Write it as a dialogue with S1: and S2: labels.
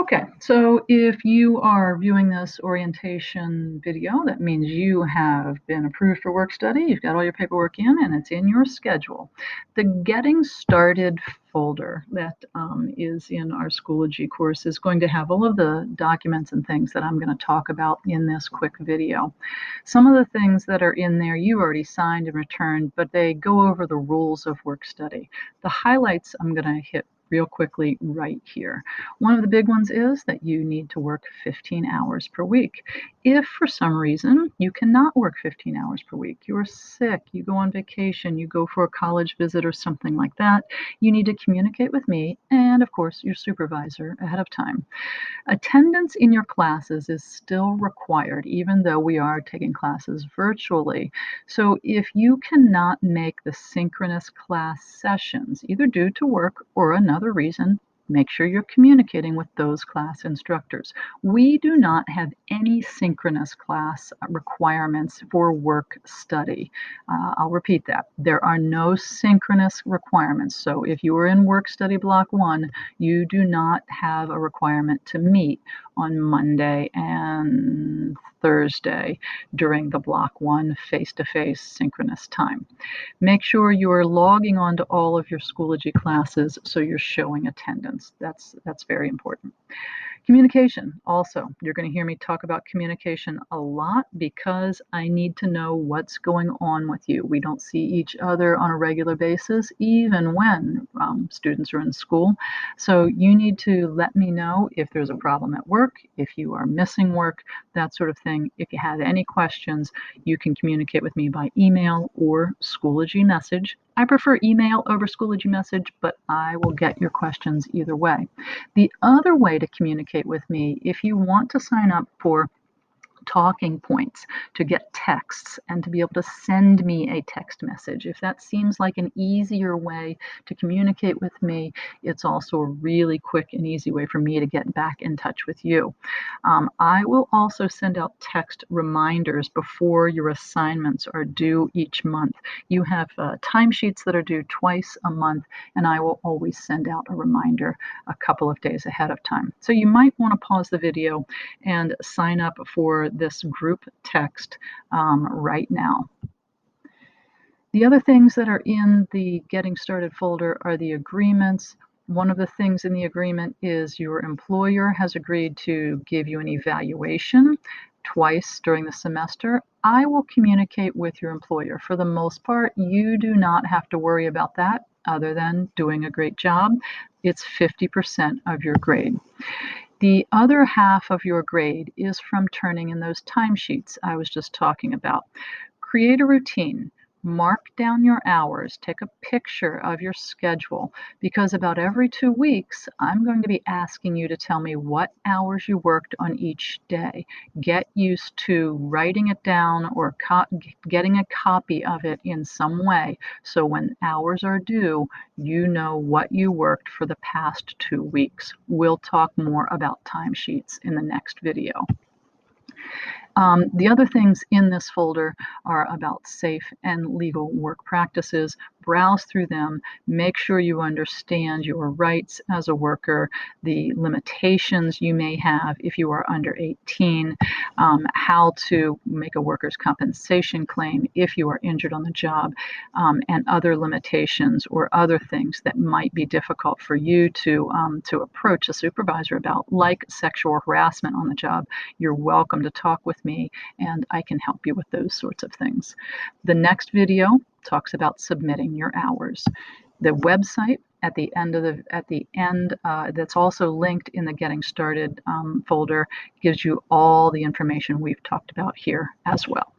S1: Okay, so if you are viewing this orientation video, that means you have been approved for work study, you've got all your paperwork in, and it's in your schedule. The Getting Started folder that is in our Schoology course is going to have all of the documents and things that I'm going to talk about in this quick video. Some of the things that are in there you already signed and returned, but they go over the rules of work study. The highlights I'm going to hit real quickly right here. One of the big ones is that you need to work 15 hours per week. If for some reason you cannot work 15 hours per week, you're sick, you go on vacation, you go for a college visit or something like that, you need to communicate with me and, of course, your supervisor ahead of time. Attendance in your classes is still required, even though we are taking classes virtually. So if you cannot make the synchronous class sessions, either due to work or another reason, make sure you're communicating with those class instructors. We do not have any synchronous class requirements for work study. I'll repeat that. There are no synchronous requirements. So if you are in work study block 1, you do not have a requirement to meet on Monday and Thursday during the block 1 face-to-face synchronous time. Make sure you are logging on to all of your Schoology classes so you're showing attendance. That's very important. Communication, also. You're going to hear me talk about communication a lot because I need to know what's going on with you. We don't see each other on a regular basis, even when students are in school. So you need to let me know if there's a problem at work, if you are missing work, that sort of thing. If you have any questions, you can communicate with me by email or Schoology message. I prefer email over Schoology message, but I will get your questions either way. The other way to communicate with me, if you want to sign up for talking points, to get texts and to be able to send me a text message. If that seems like an easier way to communicate with me, it's also a really quick and easy way for me to get back in touch with you. I will also send out text reminders before your assignments are due each month. You have timesheets that are due twice a month, and I will always send out a reminder a couple of days ahead of time. So you might want to pause the video and sign up for this group text right now. The other things that are in the Getting Started folder are the agreements. One of the things in the agreement is your employer has agreed to give you an evaluation twice during the semester. I will communicate with your employer. For the most part, you do not have to worry about that other than doing a great job. It's 50% of your grade. The other half of your grade is from turning in those timesheets I was just talking about. Create a routine. Mark down your hours. Take a picture of your schedule because about every 2 weeks, I'm going to be asking you to tell me what hours you worked on each day. Get used to writing it down or getting a copy of it in some way so when hours are due, you know what you worked for the past 2 weeks. We'll talk more about timesheets in the next video. The other things in this folder are about safe and legal work practices. Browse through them. Make sure you understand your rights as a worker, the limitations you may have if you are under 18, how to make a workers' compensation claim if you are injured on the job, and other limitations or other things that might be difficult for you to approach a supervisor about, like sexual harassment on the job. You're welcome to talk with me and I can help you with those sorts of things. The next video talks about submitting your hours. The website at the end that's also linked in the Getting Started folder gives you all the information we've talked about here as well.